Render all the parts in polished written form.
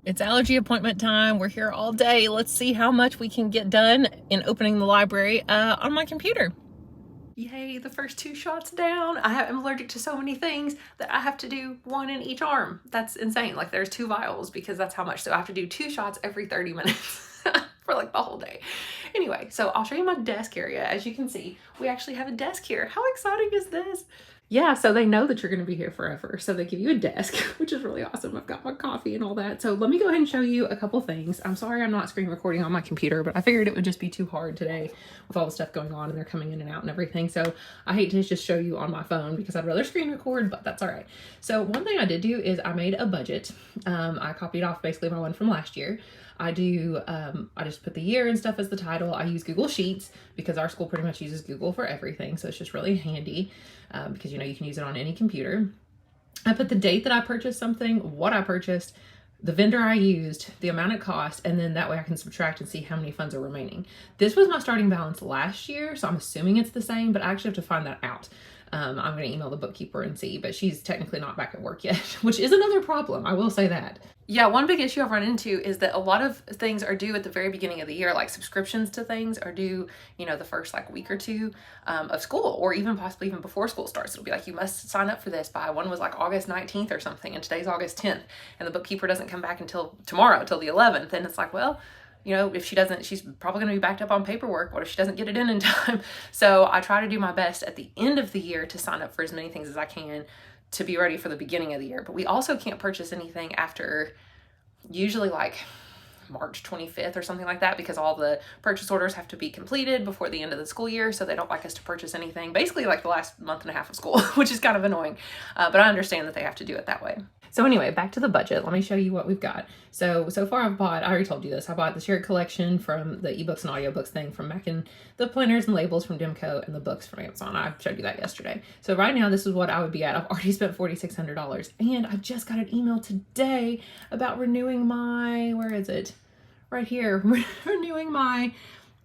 It's allergy appointment time. We're here all day. Let's see how much we can get done in opening the library on my computer. Yay, the first 2 shots down. I'm allergic to so many things that I have to do 1 in each arm. That's insane. Like there's 2 vials because that's how much. So I have to do 2 shots every 30 minutes for like the whole day. Anyway, so I'll show you my desk area. As you can see, we actually have a desk here. How exciting is this? Yeah, so they know that you're going to be here forever. So they give you a desk, which is really awesome. I've got my coffee and all that. So let me go ahead and show you a couple things. I'm sorry I'm not screen recording on my computer, but I figured it would just be too hard today with all the stuff going on and they're coming in and out and everything. So I hate to just show you on my phone because I'd rather screen record, but that's all right. So one thing I did do is I made a budget. I copied off basically my one from last year. I just put the year and stuff as the title. I use Google Sheets because our school pretty much uses Google for everything. So it's just really handy because, you know, you can use it on any computer. I put the date that I purchased something, what I purchased, the vendor I used, the amount it cost, and then that way I can subtract and see how many funds are remaining. This was my starting balance last year, so I'm assuming it's the same, but I actually have to find that out. I'm going to email the bookkeeper and see, but she's technically not back at work yet, which is another problem. I will say that. Yeah, one big issue I've run into is that a lot of things are due at the very beginning of the year, like subscriptions to things are due, you know, the first like week or two of school, or even possibly even before school starts. It'll be like, you must sign up for this by, one was like August 19th or something, and today's August 10th, and the bookkeeper doesn't come back until tomorrow, till the 11th. And it's like, well, you know, if she doesn't, she's probably going to be backed up on paperwork. What if she doesn't get it in time? So I try to do my best at the end of the year to sign up for as many things as I can to be ready for the beginning of the year. But we also can't purchase anything after usually like March 25th or something like that, because all the purchase orders have to be completed before the end of the school year. So they don't like us to purchase anything basically like the last month and a half of school, which is kind of annoying. But I understand that they have to do it that way. So anyway, back to the budget. Let me show you what we've got. So far I've bought, I already told you this, I bought the shared collection from the ebooks and audiobooks thing from Mackin, the planners and labels from Dimco, and the books from Amazon. I showed you that yesterday. So right now this is what I would be at. I've already spent $4,600, and I just got an email today about renewing my, where is it? Right here, renewing my,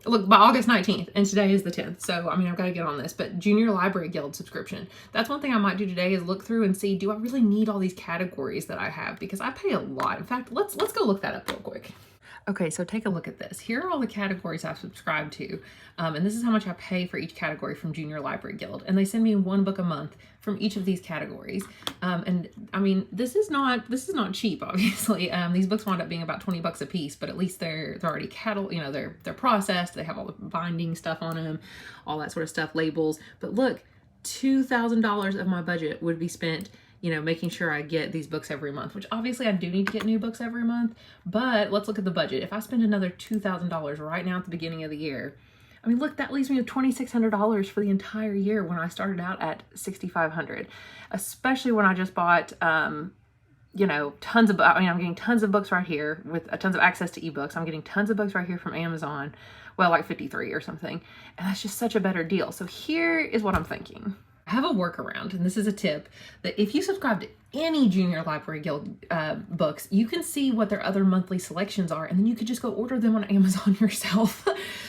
look, by August 19th, and today is the 10th. So, I mean, I've got to get on this, but Junior Library Guild subscription. That's one thing I might do today is look through and see, do I really need all these categories that I have? Because I pay a lot. In fact, let's go look that up real quick. Okay, so take a look at this. Here are all the categories I've subscribed to. And this is how much I pay for each category from Junior Library Guild. And they send me 1 book a month from each of these categories. And I mean, this is not cheap, obviously. These books wind up being about 20 bucks a piece, but at least they're already you know, they're processed. They have all the binding stuff on them, all that sort of stuff, labels. But look, $2,000 of my budget would be spent, you know, making sure I get these books every month, which obviously I do need to get new books every month, but let's look at the budget. If I spend another $2,000 right now at the beginning of the year, I mean, look, that leaves me with $2,600 for the entire year when I started out at $6,500, especially when I just bought, you know, tons of, I mean, I'm getting tons of books right here with tons of access to ebooks. I'm getting tons of books right here from Amazon, well, like 53 or something. And that's just such a better deal. So here is what I'm thinking. I have a workaround, and this is a tip, that if you subscribe to any Junior Library Guild books, you can see what their other monthly selections are, and then you could just go order them on Amazon yourself.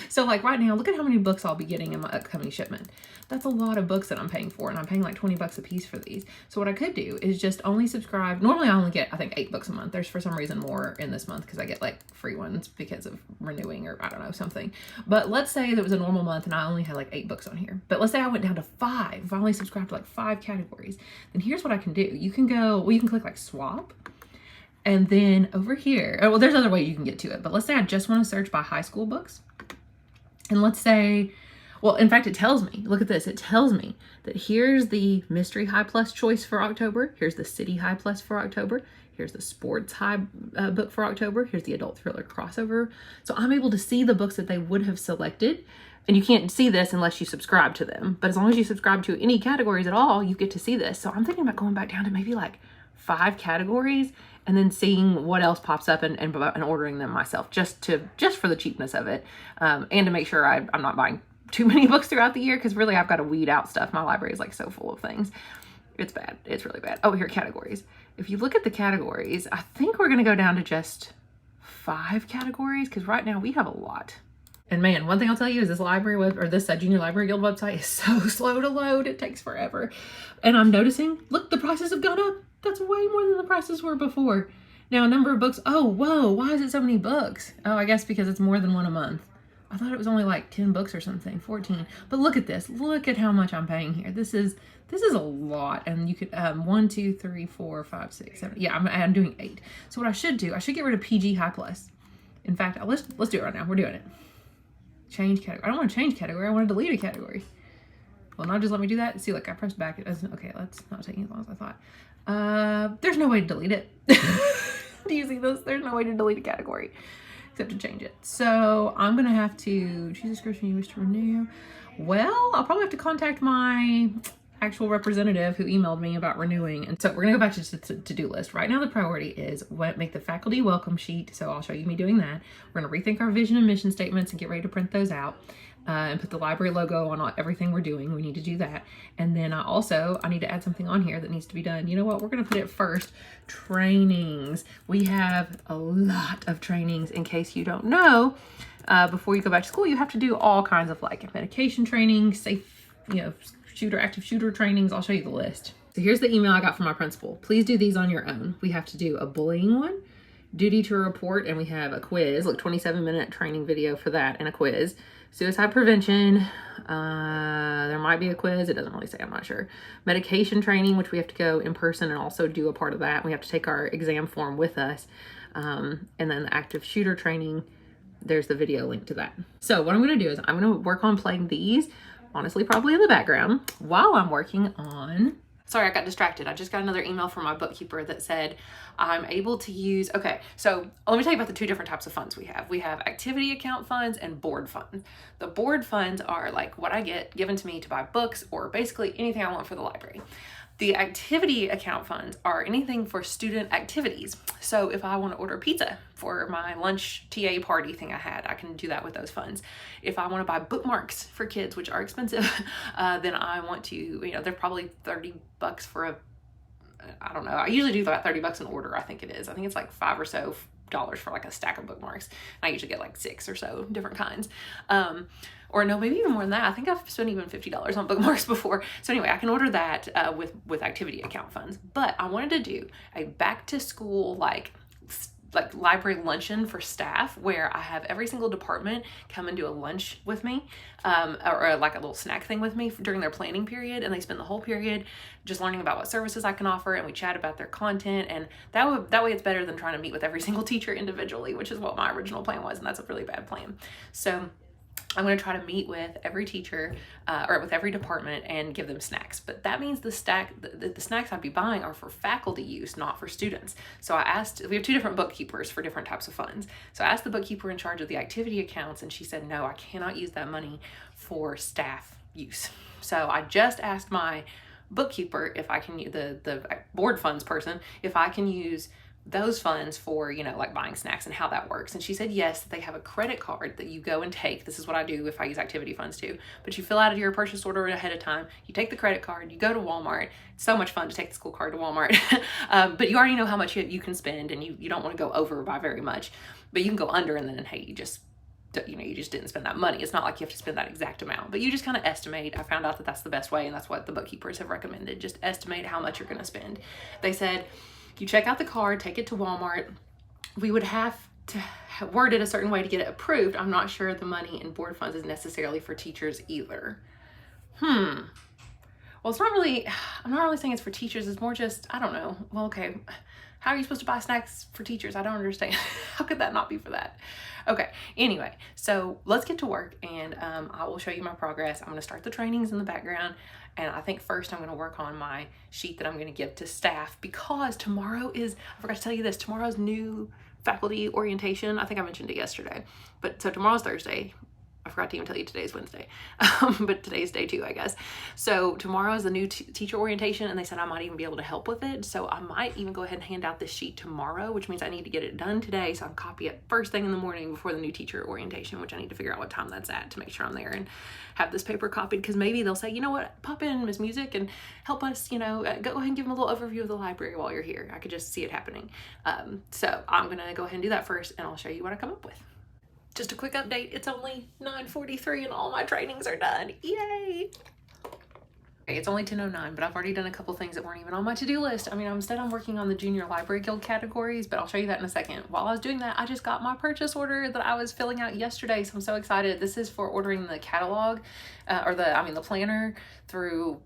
So like right now, look at how many books I'll be getting in my upcoming shipment. That's a lot of books that I'm paying for, and I'm paying like 20 bucks a piece for these. So what I could do is just only subscribe. Normally I only get, I think, 8 books a month. There's for some reason more in this month because I get like free ones because of renewing or I don't know, something. But let's say that it was a normal month and I only had like 8 books on here. But let's say I went down to 5. If I only subscribed to like 5 categories, then here's what I can do. You can go, well, you can click like swap. And then over here, oh, well, there's other ways you can get to it. But let's say I just want to search by high school books. And let's say, well, in fact, it tells me, look at this. It tells me that here's the Mystery High Plus choice for October. Here's the City High Plus for October. Here's the Sports High book for October. Here's the Adult Thriller crossover. So I'm able to see the books that they would have selected. And you can't see this unless you subscribe to them. But as long as you subscribe to any categories at all, you get to see this. So I'm thinking about going back down to maybe like 5 categories and then seeing what else pops up and ordering them myself just for the cheapness of it. And to make sure I'm not buying too many books throughout the year, because really I've got to weed out stuff. My library is like so full of things. It's bad. It's really bad. Oh, here, categories. If you look at the categories, I think we're going to go down to just 5 categories, because right now we have a lot. And man, one thing I'll tell you is this library this Junior Library Guild website is so slow to load. It takes forever. And I'm noticing, look, the prices have gone up. That's way more than the prices were before. Now, number of books. Oh, whoa, why is it so many books? Oh, I guess because it's more than one a month. I thought it was only like 10 books or something, 14. But look at this. Look at how much I'm paying here. This is a lot. And you could, 1, 2, 3, 4, 5, 6, 7. Yeah, I'm doing 8. So what I should do, I should get rid of PG High Plus. In fact, let's do it right now. We're doing it. Change category. I don't want to change category. I want to delete a category. Well, now just let me do that. See, look, I pressed back. It doesn't. Okay, that's not taking as long as I thought. There's no way to delete it. Do you see this? There's no way to delete a category except to change it. So I'm going to have to choose a description you wish to renew. Well, I'll probably have to contact my actual representative who emailed me about renewing. And so we're going to go back to to-do list. Right now, the priority is make the faculty welcome sheet. So I'll show you me doing that. We're going to rethink our vision and mission statements and get ready to print those out. And put the library logo on everything we're doing. We need to do that. And then I need to add something on here that needs to be done. You know what? We're going to put it first. Trainings. We have a lot of trainings. In case you don't know, before you go back to school, you have to do all kinds of like medication training, safe, active shooter trainings. I'll show you the list. So here's the email I got from my principal. Please do these on your own. We have to do a bullying one, duty to report, and we have a quiz, like 27-minute training video for that and a quiz. Suicide prevention, there might be a quiz, it doesn't really say, I'm not sure. Medication training, which we have to go in person and also do a part of that. We have to take our exam form with us. And then the active shooter training, there's the video link to that. So what I'm gonna do is I'm gonna work on playing these, honestly, probably in the background, while I'm working on... Sorry, I got distracted. I just got another email from my bookkeeper that said I'm able to use, okay, so let me tell you about the 2 different types of funds we have. We have activity account funds and board funds. The board funds are like what I get given to me to buy books or basically anything I want for the library. The activity account funds are anything for student activities. So if I want to order pizza for my lunch TA party thing I had, I can do that with those funds. If I want to buy bookmarks for kids, which are expensive, then I want to, they're probably $30 for I don't know. I usually do about $30 an order, I think it is. I think it's like $5 or so for like a stack of bookmarks. I usually get like 6 or so different kinds. Or no, maybe even more than that. I think I've spent even $50 on bookmarks before. So anyway, I can order that with activity account funds. But I wanted to do a back to school like library luncheon for staff where I have every single department come and do a lunch with me or like a little snack thing with me during their planning period, and they spend the whole period just learning about what services I can offer, and we chat about their content, and that way it's better than trying to meet with every single teacher individually, which is what my original plan was, and that's a really bad plan. So I'm going to try to meet with every teacher or with every department and give them snacks. But that means the snacks I'd be buying are for faculty use, not for students. So I asked, we have 2 different bookkeepers for different types of funds. So I asked the bookkeeper in charge of the activity accounts, and she said, no, I cannot use that money for staff use. So I just asked my bookkeeper if I can use the board funds person, if I can use those funds for, like buying snacks and how that works. And she said, yes, they have a credit card that you go and take. This is what I do if I use activity funds too. But you fill out your purchase order ahead of time. You take the credit card, you go to Walmart. It's so much fun to take the school card to Walmart. But you already know how much you can spend, and you don't want to go over by very much, but you can go under, and then, hey, you just didn't spend that money. It's not like you have to spend that exact amount, but you just kind of estimate. I found out that that's the best way, and that's what the bookkeepers have recommended. Just estimate how much you're going to spend. They said, you check out the card, take it to Walmart. We would have to word it a certain way to get it approved. I'm not sure the money in board funds is necessarily for teachers either. Well, it's not really, I'm not really saying it's for teachers. It's more just, I don't know. Well, okay. How are you supposed to buy snacks for teachers? I don't understand. How could that not be for that? Okay, anyway, so let's get to work, and I will show you my progress. I'm gonna start the trainings in the background, and I think first I'm gonna work on my sheet that I'm gonna give to staff, because tomorrow is, I forgot to tell you this, tomorrow's new faculty orientation. I think I mentioned it yesterday, but so tomorrow's Thursday. I forgot to even tell you today's Wednesday, but today's day 2, I guess. So tomorrow is the new teacher orientation, and they said I might even be able to help with it. So I might even go ahead and hand out this sheet tomorrow, which means I need to get it done today, so I can copy it first thing in the morning before the new teacher orientation, which I need to figure out what time that's at to make sure I'm there and have this paper copied, because maybe they'll say, you know what, pop in, Ms. Music, and help us, go ahead and give them a little overview of the library while you're here. I could just see it happening. So I'm gonna go ahead and do that first, and I'll show you what I come up with. Just a quick update, it's only 9:43 and all my trainings are done. Yay! It's only 10:09, but I've already done a couple things that weren't even on my to-do list. I mean, I'm working on the Junior Library Guild categories, but I'll show you that in a second. While I was doing that, I just got my purchase order that I was filling out yesterday, so I'm so excited. This is for ordering the catalog, the planner through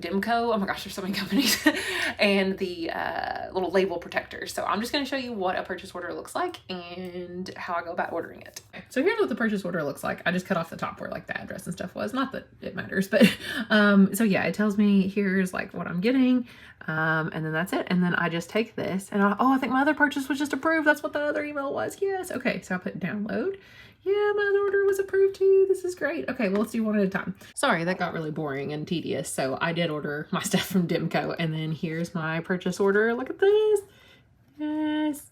Dimco. Oh my gosh, there's so many companies. And the little label protectors. So I'm just going to show you what a purchase order looks like and how I go about ordering it. So here's what the purchase order looks like. I just cut off the top where like the address and stuff was. Not that it matters, but so yeah, it tells me here's like what I'm getting. And then that's it. And then I just take this and I think my other purchase was just approved. That's what the other email was. Yes. Okay. So I put download. Yeah, my other order was approved too. This is great. Okay, well, let's do one at a time. Sorry, that got really boring and tedious. So I did order my stuff from Dimco, and then here's my purchase order. Look at this. Yes.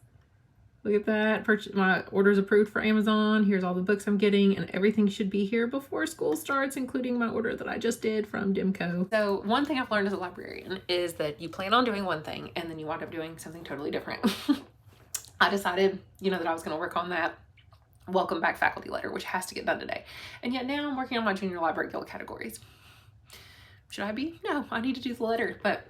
Look at that. My order's approved for Amazon. Here's all the books I'm getting, and everything should be here before school starts, including my order that I just did from Dimco. So one thing I've learned as a librarian is that you plan on doing one thing, and then you wind up doing something totally different. I decided, that I was going to work on that welcome back faculty letter, which has to get done today. And yet now I'm working on my Junior Library Guild categories. Should I be? No, I need to do the letter, but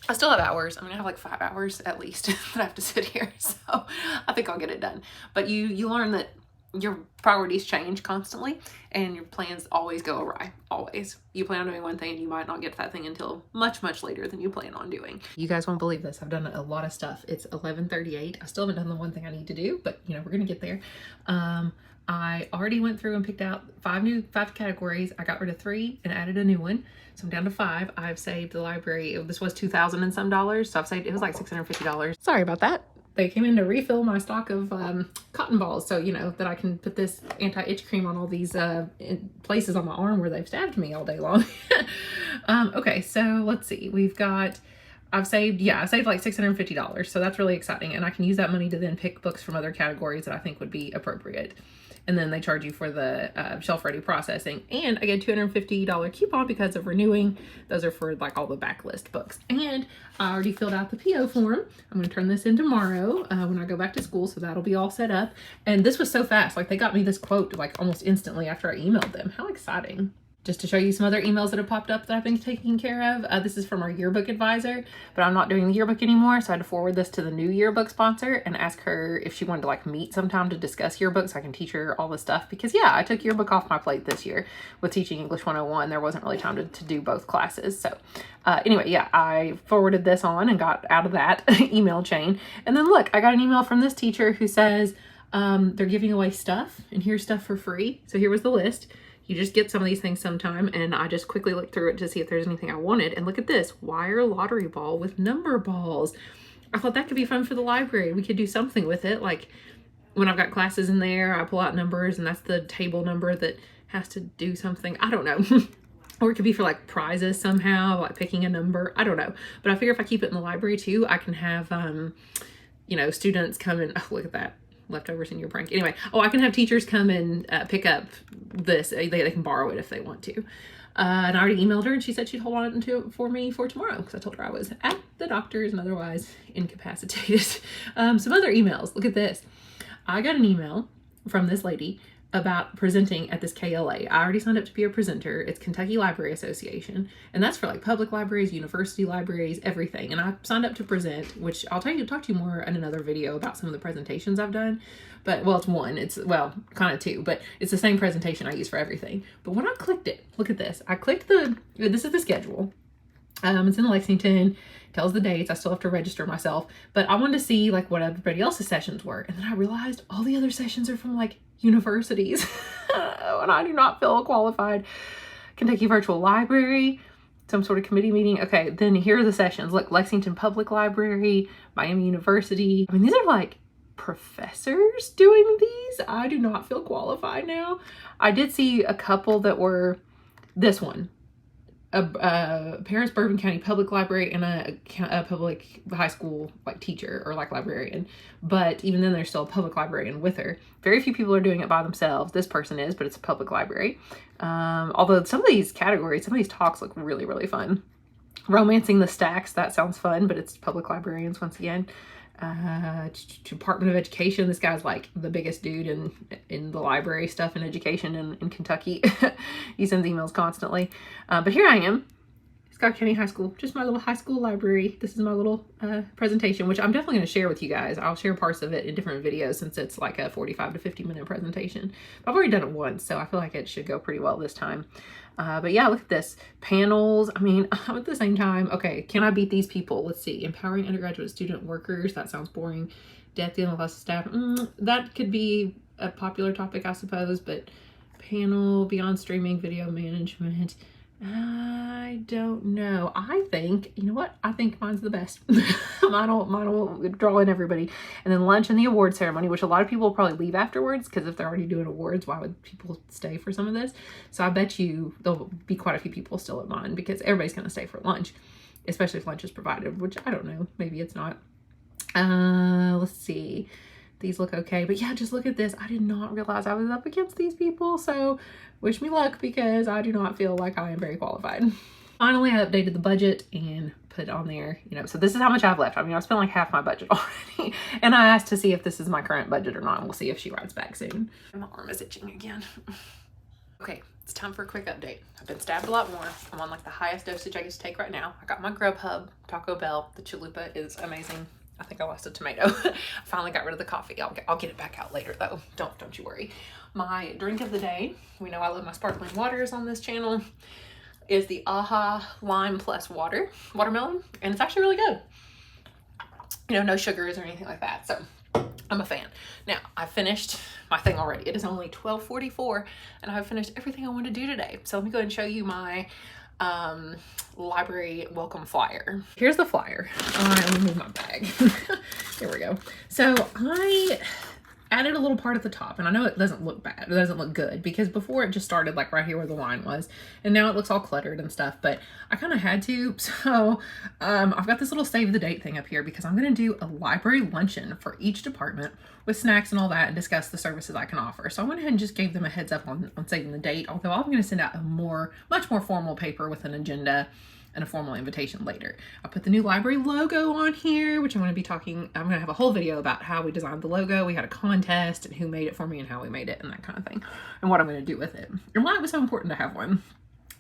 I still have hours. I have like 5 hours at least that I have to sit here. So I think I'll get it done. But you learn that your priorities change constantly and your plans always go awry, always. You plan on doing one thing and you might not get to that thing until much, much later than you plan on doing. You guys won't believe this. I've done a lot of stuff. It's 11:38. I still haven't done the one thing I need to do, but we're going to get there. I already went through and picked out 5 categories. I got rid of 3 and added a new one. So I'm down to 5. I've saved the library. This was $2,000 and some dollars. So I've saved, it was like $650. Sorry about that. They came in to refill my stock of cotton balls, so that I can put this anti-itch cream on all these places on my arm where they've stabbed me all day long. Okay, so let's see. I've saved like $650, so that's really exciting, and I can use that money to then pick books from other categories that I think would be appropriate. And then they charge you for the shelf-ready processing. And I get a $250 coupon because of renewing. Those are for like all the backlist books. And I already filled out the PO form. I'm going to turn this in tomorrow when I go back to school, so that'll be all set up. And this was so fast. Like they got me this quote like almost instantly after I emailed them. How exciting. Just to show you some other emails that have popped up that I've been taking care of. This is from our yearbook advisor, but I'm not doing the yearbook anymore. So I had to forward this to the new yearbook sponsor and ask her if she wanted to like meet sometime to discuss yearbooks so I can teach her all this stuff. Because yeah, I took yearbook off my plate this year with teaching English 101. There wasn't really time to do both classes. So anyway, yeah, I forwarded this on and got out of that email chain. And then look, I got an email from this teacher who says they're giving away stuff and here's stuff for free. So here was the list. You just get some of these things sometime, and I just quickly looked through it to see if there's anything I wanted. And look at this, wire lottery ball with number balls. I thought that could be fun for the library. We could do something with it. Like when I've got classes in there, I pull out numbers and that's the table number that has to do something. I don't know. Or it could be for like prizes somehow, like picking a number. I don't know. But I figure if I keep it in the library too, I can have, students come in. Oh, look at that. Leftovers in your prank. Anyway, I can have teachers come and pick up this. They can borrow it if they want to. And I already emailed her and she said she'd hold on to it for me for tomorrow because I told her I was at the doctor's and otherwise incapacitated. Some other emails. Look at this. I got an email from this lady about presenting at this KLA. I already signed up to be a presenter. It's Kentucky Library Association, and that's for like public libraries, university libraries, everything. And I signed up to present, which I'll talk to you more in another video about some of the presentations I've done. But well, it's one, kind of two, but it's the same presentation I use for everything. But when I clicked it, look at this. I clicked this is the schedule. It's in Lexington, tells the dates. I still have to register myself, but I wanted to see like what everybody else's sessions were. And then I realized all the other sessions are from like universities and I do not feel qualified. Kentucky Virtual Library, some sort of committee meeting. Okay, then here are the sessions. Look, Lexington Public Library, Miami University. I mean, these are like professors doing these. I do not feel qualified now. I did see a couple that were this one. Parents Bourbon County Public Library and a public high school like teacher or like librarian, but even then there's still a public librarian with her. Very few people are doing it by themselves. This person is, but it's a public library. Although some of these categories, some of these talks look really, really fun. Romancing the Stacks, that sounds fun, but it's public librarians once again. Department of Education, this guy's like the biggest dude in the library stuff and education in Kentucky. He sends emails constantly. But here I am, Scott County High School, just my little high school library. This is my little presentation, which I'm definitely going to share with you guys. I'll share parts of it in different videos since it's like a 45 to 50 minute presentation. I've already done it once, so I feel like it should go pretty well this time. But yeah, look at this. Panels. I mean, at the same time, okay, can I beat these people? Let's see. Empowering undergraduate student workers. That sounds boring. Death, dealing with loss of staff. That could be a popular topic, I suppose, but panel, beyond streaming, video management. I don't know. I think, you know what? I think mine's the best. mine will draw in everybody. And then lunch and the award ceremony, which a lot of people will probably leave afterwards, because if they're already doing awards, why would people stay for some of this? So I bet you there'll be quite a few people still at mine, because everybody's going to stay for lunch, especially if lunch is provided, which I don't know. Maybe it's not. Let's see. These look okay, but yeah, just look at this. I did not realize I was up against these people, so wish me luck, because I do not feel like I am very qualified. Finally, I updated the budget and put on there, you know, so this is how much I've left. I mean, I've spent like half my budget already, and I asked to see if this is my current budget or not, and we'll see if she writes back soon. My arm is itching again. Okay, it's time for a quick update. I've been stabbed a lot more. I'm on like the highest dosage I get to take right now. I got my Grubhub Taco Bell. The chalupa is amazing. I think I lost a tomato. I finally got rid of the coffee. I'll get it back out later though. Don't you worry. My drink of the day, we know I love my sparkling waters on this channel, is the AHA Lime Plus Watermelon, and it's actually really good. You know, no sugars or anything like that, so I'm a fan. Now, I finished my thing already. It is only 12:44, and I've finished everything I want to do today. So let me go ahead and show you my library welcome flyer. Here's the flyer. All right, let me move my bag. Here we go. So I added a little part at the top, and I know it doesn't look bad. It doesn't look good, because before it just started like right here where the line was, and now it looks all cluttered and stuff, but I kind of had to. So I've got this little save the date thing up here, because I'm going to do a library luncheon for each department with snacks and all that, and discuss the services I can offer. So I went ahead and just gave them a heads up on saving the date, although I'm going to send out a much more formal paper with an agenda and a formal invitation later. I put the new library logo on here, which I'm going to have a whole video about how we designed the logo. We had a contest and who made it for me and how we made it and that kind of thing, and what I'm going to do with it and why it was so important to have one.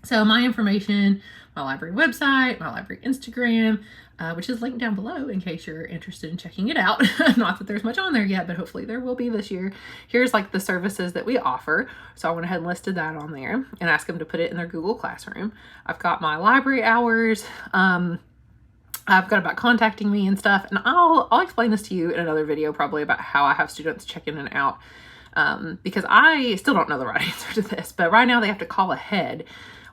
So my information, my library website, my library Instagram, which is linked down below in case you're interested in checking it out. Not that there's much on there yet, but hopefully there will be this year. Here's like the services that we offer. So I went ahead and listed that on there and asked them to put it in their Google Classroom. I've got my library hours. I've got about contacting me and stuff. And I'll explain this to you in another video probably about how I have students check in and out. Because I still don't know the right answer to this, but right now they have to call ahead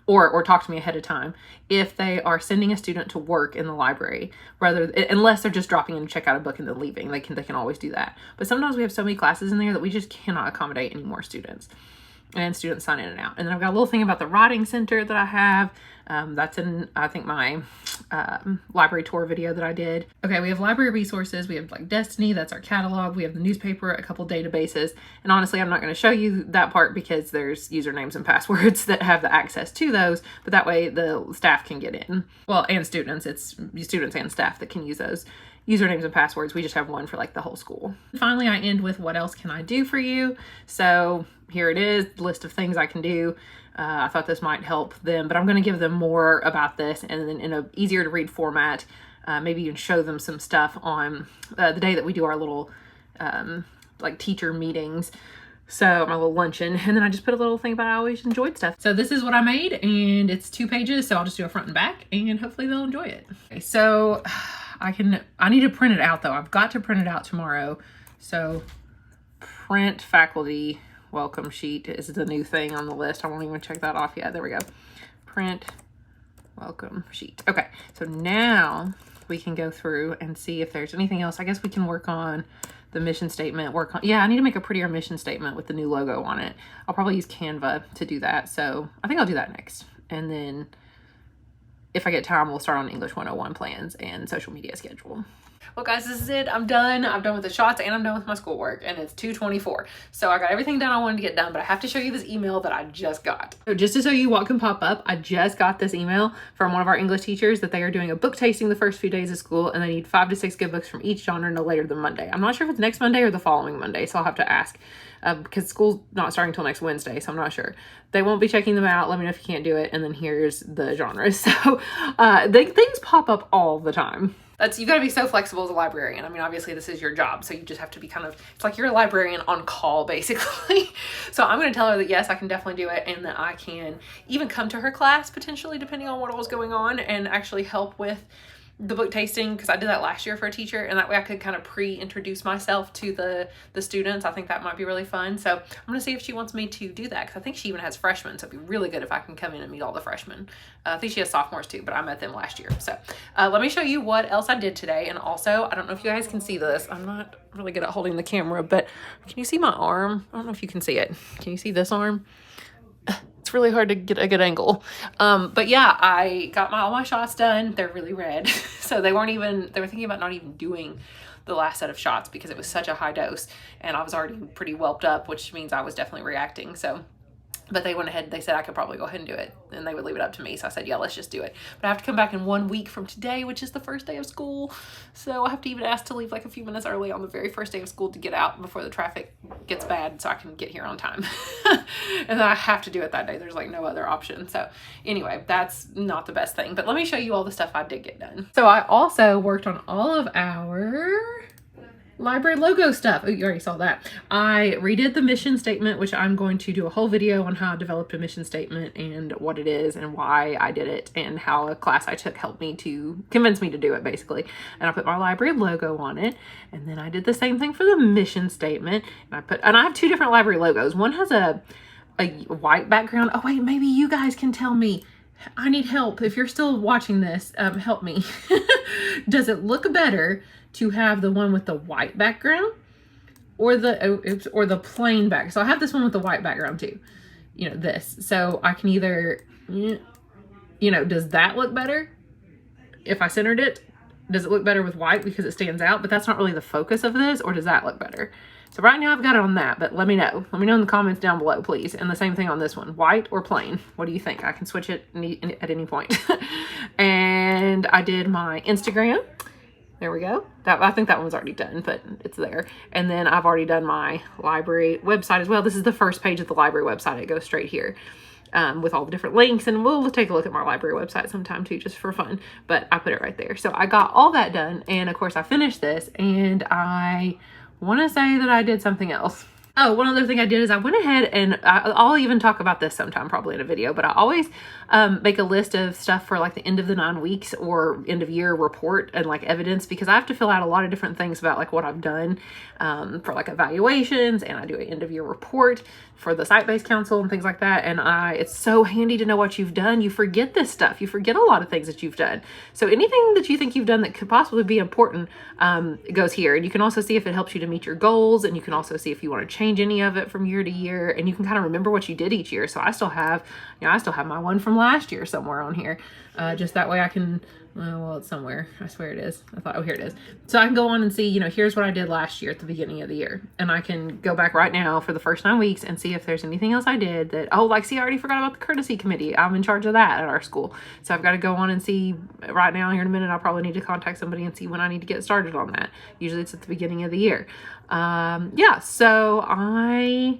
or talk to me ahead of time if they are sending a student to work in the library, unless they're just dropping in to check out a book and then leaving. They can always do that. But sometimes we have so many classes in there that we just cannot accommodate any more students. And students sign in and out. And then I've got a little thing about the writing center that I have. That's in, I think, my library tour video that I did. Okay, we have library resources. We have like Destiny, that's our catalog. We have the newspaper, a couple databases. And honestly, I'm not going to show you that part because there's usernames and passwords that have the access to those. But that way the staff can get in. Well, and students. It's students and staff that can use those usernames and passwords. We just have one for like the whole school. Finally, I end with what else can I do for you? So here it is, list of things I can do. I thought this might help them, but I'm going to give them more about this and then in a easier to read format. Maybe even show them some stuff on the day that we do our little like teacher meetings. So my little luncheon, and then I just put a little thing about I always enjoyed stuff. So this is what I made, and it's 2 pages. So I'll just do a front and back, and hopefully they'll enjoy it. Okay, so I need to print it out though. I've got to print it out tomorrow. So print faculty welcome sheet is the new thing on the list. I won't even check that off yet. There we go. Print welcome sheet. Okay, so now we can go through and see if there's anything else. I guess we can work on the mission statement. Yeah, I need to make a prettier mission statement with the new logo on it. I'll probably use Canva to do that. So I think I'll do that next. And then if I get time, we'll start on English 101 plans and social media schedule. Well guys, this is it. I'm done. I'm done with the shots and I'm done with my schoolwork, and it's 2:24. So I got everything done I wanted to get done, but I have to show you this email that I just got. So just to show you what can pop up, I just got this email from one of our English teachers that they are doing a book tasting the first few days of school, and they need 5 to 6 good books from each genre no later than Monday. I'm not sure if it's next Monday or the following Monday, so I'll have to ask because school's not starting until next Wednesday, so I'm not sure. They won't be checking them out. Let me know if you can't do it, and then here's the genres. So things pop up all the time. You gotta be so flexible as a librarian. I mean, obviously this is your job, so you just have to be it's like you're a librarian on call, basically. So I'm gonna tell her that yes, I can definitely do it, and that I can even come to her class potentially, depending on what all's going on, and actually help with the book tasting, because I did that last year for a teacher, and that way I could kind of pre-introduce myself to the students. I think that might be really fun. So I'm gonna see if she wants me to do that, because I think she even has freshmen, so it'd be really good if I can come in and meet all the freshmen. I think she has sophomores too, but I met them last year. So let me show you what else I did today. And also, I don't know if you guys can see this. I'm not really good at holding the camera, but can you see my arm? I don't know if you can see it. Can you see this arm? It's really hard to get a good angle. But yeah, I got all my shots done. They're really red. So they were thinking about not even doing the last set of shots because it was such a high dose, and I was already pretty whelped up, which means I was definitely reacting. So, but they went ahead, they said I could probably go ahead and do it, and they would leave it up to me. So I said, yeah, let's just do it. But I have to come back in 1 week from today, which is the first day of school. So I have to even ask to leave like a few minutes early on the very first day of school to get out before the traffic gets bad so I can get here on time. And then I have to do it that day. There's like no other option. So anyway, that's not the best thing, but let me show you all the stuff I did get done. So I also worked on all of our library logo stuff. Oh, you already saw that. I redid the mission statement, which I'm going to do a whole video on how I developed a mission statement and what it is and why I did it, and how a class I took helped me to convince me to do it, basically. And I put my library logo on it, and then I did the same thing for the mission statement. And I have 2 different library logos. One has a white background. Oh wait, maybe you guys can tell me. I need help. If you're still watching this, help me. Does it look better to have the one with the white background or the plain back? So I have this one with the white background too, you know, this. So I can either, you know, does that look better if I centered it? Does it look better with white because it stands out? But that's not really the focus of this. Or does that look better? So right now I've got it on that, but let me know. Let me know in the comments down below, please. And the same thing on this one, white or plain. What do you think? I can switch it at any point. And I did my Instagram. There we go. I think that one's already done, but it's there. And then I've already done my library website as well. This is the first page of the library website. It goes straight here with all the different links. And we'll take a look at my library website sometime too, just for fun. But I put it right there. So I got all that done. And of course I finished this, and I want to say that I did something else. Oh, one other thing I did is I went ahead and I'll even talk about this sometime probably in a video, but I always make a list of stuff for like the end of the 9 weeks or end of year report and like evidence, because I have to fill out a lot of different things about like what I've done for like evaluations, and I do an end of year report for the site-based council and things like that. And it's so handy to know what you've done. You forget this stuff. You forget a lot of things that you've done. So anything that you think you've done that could possibly be important goes here. And you can also see if it helps you to meet your goals, and you can also see if you want to change any of it from year to year, and you can kind of remember what you did each year. So I still have, you know, I still have my one from last year somewhere on here. Just that way I can, well, it's somewhere. I swear it is. Oh, here it is. So I can go on and see, you know, here's what I did last year at the beginning of the year. And I can go back right now for the first 9 weeks and see if there's anything else I did that, oh, like, see, I already forgot about the courtesy committee. I'm in charge of that at our school. So I've got to go on and see right now here in a minute. I'll probably need to contact somebody and see when I need to get started on that. Usually it's at the beginning of the year. Yeah, so I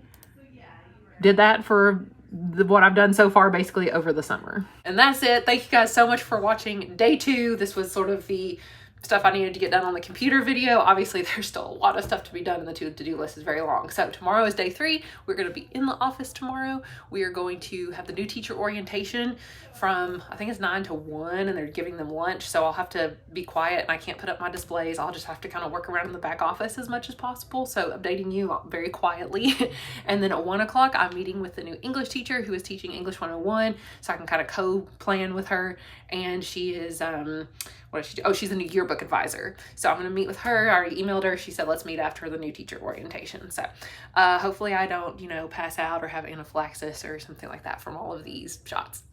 did that for what I've done so far basically over the summer. And that's it. Thank you guys so much for watching day 2. This was sort of the stuff I needed to get done on the computer video. Obviously there's still a lot of stuff to be done, and the to-do list is very long. So tomorrow is day 3. We're going to be in the office tomorrow. We are going to have the new teacher orientation from, I think it's 9 to 1, and they're giving them lunch. So I'll have to be quiet and I can't put up my displays. I'll just have to kind of work around in the back office as much as possible. So updating you very quietly. And then at 1 o'clock, I'm meeting with the new English teacher who is teaching English 101. So I can kind of co-plan with her. And she is, what does she do? Oh, she's a new yearbook advisor. So I'm going to meet with her. I already emailed her. She said, let's meet after the new teacher orientation. So hopefully I don't, you know, pass out or have anaphylaxis or something like that from all of these shots.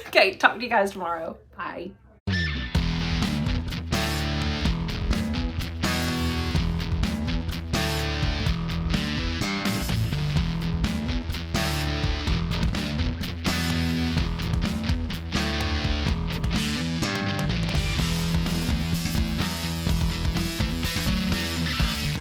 Okay, talk to you guys tomorrow. Bye.